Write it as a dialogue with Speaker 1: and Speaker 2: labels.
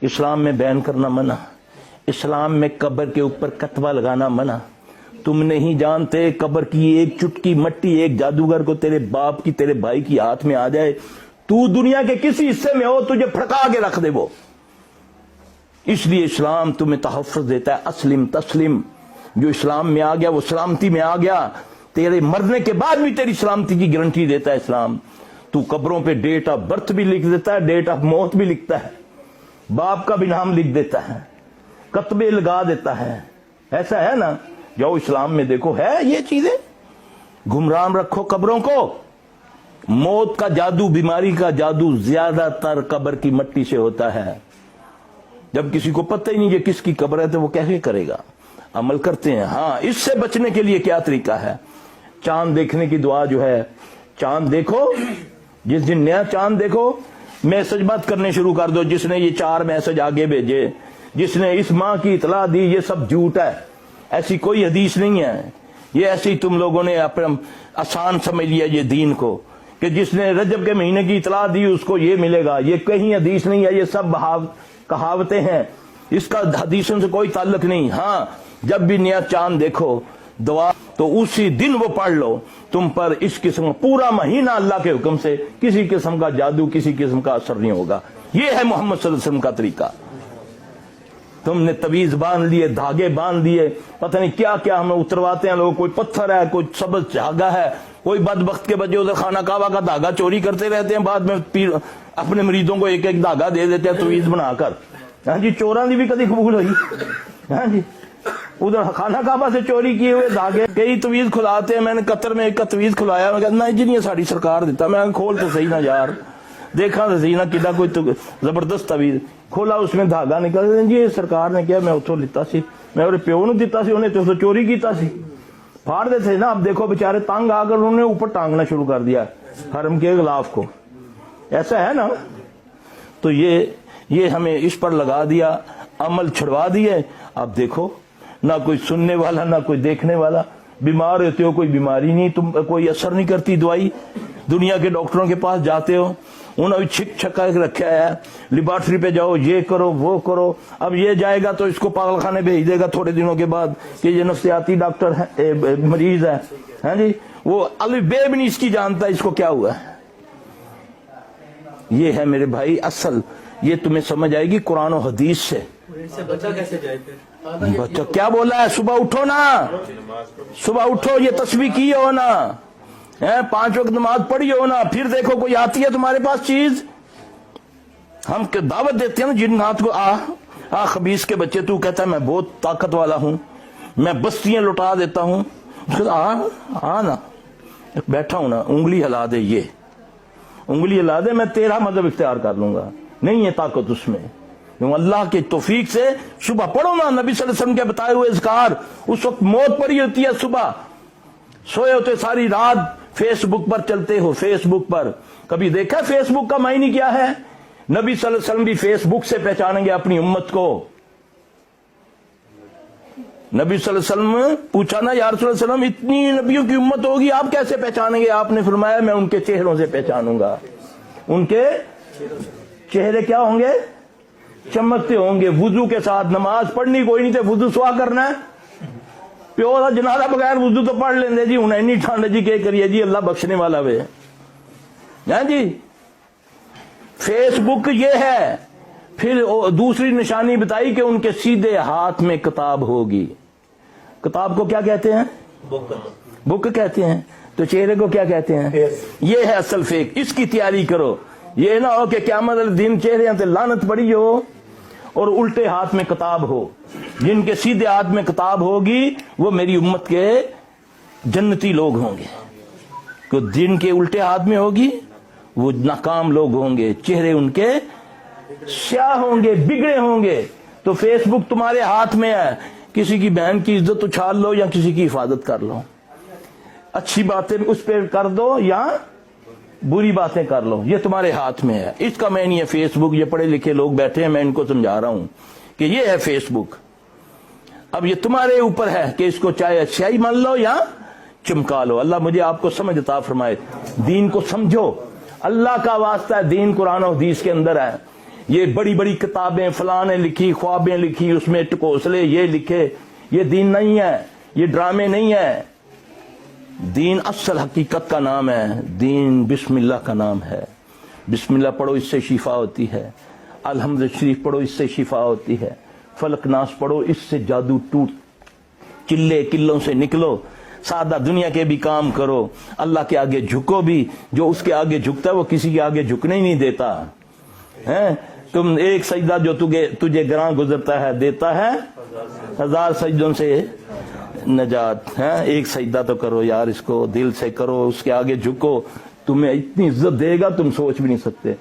Speaker 1: इस्लाम में बैन करना मना, इस्लाम में कब्र के ऊपर कतवा लगाना मना। तुम नहीं जानते कब्र की एक चुटकी मट्टी एक जादूगर को तेरे बाप की तेरे भाई की हाथ में आ जाए, तू दुनिया के किसी हिस्से में हो तुझे फड़का के रख दे वो। इसलिए इस्लाम तुम्हें तहफ़्फ़ुज़ देता है, अस्लिम तस्लिम। जो इस्लाम में आ गया वो सलामती में आ गया, तेरे मरने के बाद भी तेरी सलामती की गारंटी देता है इस्लाम। तू कब्रों पे डेट ऑफ बर्थ भी लिख देता है, डेट ऑफ मौत भी लिखता है, बाप का भी नाम लिख देता है, कतबे लगा देता है। ऐसा है ना, जाओ इस्लाम में देखो है ये चीजें। गुमराह रखो कब्रों को। मौत का जादू, बीमारी का जादू ज्यादातर कब्र की मट्टी से होता है। जब किसी को पता ही नहीं ये किसकी कब्र है तो वो कैसे करेगा। अमल करते हैं। हाँ, इससे बचने के लिए क्या तरीका है? चांद देखने की दुआ जो है, चांद देखो, जिस दिन नया चांद देखो मैसेज मत करने शुरू कर दो, जिसने ये 4 मैसेज आगे भेजे, जिसने इस माँ की इतला दी, ये सब झूठ है। ऐसी कोई हदीस नहीं है। ये ऐसी तुम लोगों ने अपना आसान समझ लिया ये दीन को, कि जिसने रजब के महीने की इतला दी उसको ये मिलेगा। ये कहीं हदीस नहीं है, ये सब कहावतें हैं, इसका हदीसों से कोई ताल्लुक नहीं। हाँ, जब भी नया चांद देखो दुआ तो उसी दिन वो पढ़ लो। तुम पर इस किस्म पूरा महीना अल्लाह के हुक्म से किसी किस्म का जादू, किसी किस्म का असर नहीं होगा। ये है मोहम्मद सल्लल्लाहु अलैहि वसल्लम का तरीका। तुमने तवीज बांध लिए, धागे बांध दिए, पता नहीं क्या क्या हमें उतरवाते हैं लोग। कोई पत्थर है, कोई सबज धागा है, कोई बदबख्त के बच्चे उधर खाना काबा का धागा चोरी करते रहते हैं, बाद में पीर अपने मरीजों को एक एक धागा दे देते हैं तवीज बनाकर। हाँ जी, चोरां दी भी कभी कबूल हुई। हाँ जी, उधर खाना काबा से चोरी किए हुए धागे कई तवीज खुलाते हैं। मैंने कतर में एक तवीज खुलाया, मैं कहना जी नहीं साड़ी सरकार देता। मैं खोल तो सही ना यार, देखा तो सही ना किदा कोई तो जबरदस्त तवीज खोला, उसमें धागा निकल जी सरकार ने किया, मैं उतो लिता सी, मैं और प्यो नूं दिता सी, उन्हें तो चोरी कीता सी। फाड़ देते थे ना। अब देखो बेचारे तंग आकर उन्होंने ऊपर टांगना शुरू कर दिया हरम के गिलाफ को। ऐसा है ना। तो ये हमें इस पर लगा दिया, अमल छुड़वा दिए। अब देखो ना कोई सुनने वाला ना कोई देखने वाला। बीमार होते हो, कोई बीमारी नहीं, तुम कोई असर नहीं करती दवाई। दुनिया के डॉक्टरों के पास जाते हो, उन्होंने छिक छक्का रखा है, लेबोरेटरी पे जाओ, ये करो वो करो। अब ये जाएगा तो इसको पागल खाने भेज देगा थोड़े दिनों के बाद कि ये नफ्सियाती डॉक्टर है, मरीज है। हाँ जी, वो अली बे भी नहीं इसकी जानता इसको क्या हुआ है। ये है मेरे भाई असल, ये तुम्हें समझ आएगी कुरान और हदीस से।
Speaker 2: बच्चा कैसे जाए फिर?
Speaker 1: बच्चा क्या बोला है? सुबह उठो ना, सुबह उठो, ये तस्बीह की हो ना, 5 वक्त नमाज पढ़ी हो ना, फिर देखो कोई आती है तुम्हारे पास चीज। हम दावत देते हैं ना जिन्नात को, आ खबीस के बच्चे, तू कहता है मैं बहुत ताकत वाला हूं, मैं बस्तियां लुटा देता हूं। आ ना, बैठा हूं ना, उंगली हिला दे, ये उंगली हिला दे, मैं तेरा मजहब इख्तियार कर लूंगा। नहीं है ताकत उसमें। अल्लाह के तौफीक से सुबह पढ़ो ना नबी सल्लल्लाहु अलैहि वसल्लम के बताए हुए इज़कार। उस वक्त मौत पड़ी होती है, सुबह सोए होते सारी रात फेसबुक पर चलते हो। फेसबुक पर कभी देखा फेसबुक का मायने क्या है? नबी सल्लल्लाहु अलैहि वसल्लम भी फेसबुक से पहचानेंगे अपनी उम्मत को। नबी सल्लल्लाहु अलैहि वसल्लम पूछा ना, या रसूल सल्लम इतनी नबियों की उम्मत होगी, आप कैसे पहचानेंगे? आपने फरमाया मैं उनके चेहरों से पहचानूंगा। उनके चेहरे क्या होंगे? चमकते होंगे। वुजू के साथ नमाज पढ़नी कोई नहीं थे, वुजू सुहा करना है। प्यो का जनाजा बगैर वुजू तो पढ़ लेंगे जी, हूं इन्नी ठंड जी के करिए जी, अल्लाह बख्शने वाला वे है जी। फेसबुक ये है। फिर दूसरी निशानी बताई कि उनके सीधे हाथ में किताब होगी। किताब को क्या कहते हैं? बुक कहते हैं। तो चेहरे को क्या कहते हैं? ये है असल फेक। इसकी तैयारी करो, ये ना हो कि क़यामत वाले दिन चेहरे से लानत पड़ी हो और उल्टे हाथ में किताब हो। जिनके सीधे हाथ में किताब होगी वो मेरी उम्मत के जन्नती लोग होंगे। तो जिनके उल्टे हाथ में होगी वो नाकाम लोग होंगे, चेहरे उनके स्याह होंगे, बिगड़े होंगे। तो फेसबुक तुम्हारे हाथ में है, किसी की बहन की इज्जत उछाल लो या किसी की हिफाजत कर लो। अच्छी बातें उस पर कर दो या बुरी बातें कर लो, ये तुम्हारे हाथ में है। इसका मैं नहीं है फेसबुक। ये पढ़े लिखे लोग बैठे हैं, मैं इनको समझा रहा हूं कि ये है फेसबुक। अब ये तुम्हारे ऊपर है कि इसको चाहे अच्छाई मान लो या चमका लो। अल्लाह मुझे आपको समझ अता फरमाए। दीन को समझो, अल्लाह का वास्ता है, दीन कुरान और हदीस के अंदर है। یہ بڑی بڑی کتابیں فلاں نے لکھی، خوابیں لکھی، اس میں ٹکوسلے یہ لکھے، یہ دین نہیں ہے، یہ ڈرامے نہیں ہے۔ دین اصل حقیقت کا نام ہے، دین بسم اللہ کا نام ہے۔ بسم اللہ پڑھو، اس سے شفا ہوتی ہے۔ الحمد شریف پڑھو، اس سے شفا ہوتی ہے۔ فلق ناس پڑھو، اس سے جادو ٹوٹ، چلے کلوں سے نکلو۔ سادہ دنیا کے بھی کام کرو، اللہ کے آگے جھکو بھی۔ جو اس کے آگے جھکتا ہے وہ کسی کے آگے جھکنے ہی نہیں دیتا ہے۔ تم ایک سجدہ جو تجھے گراں گزرتا ہے دیتا ہے 1000 سجدوں سے نجات ہے۔ ایک سجدہ تو کرو یار، اس کو دل سے کرو، اس کے آگے جھکو، تمہیں اتنی عزت دے گا تم سوچ بھی نہیں سکتے۔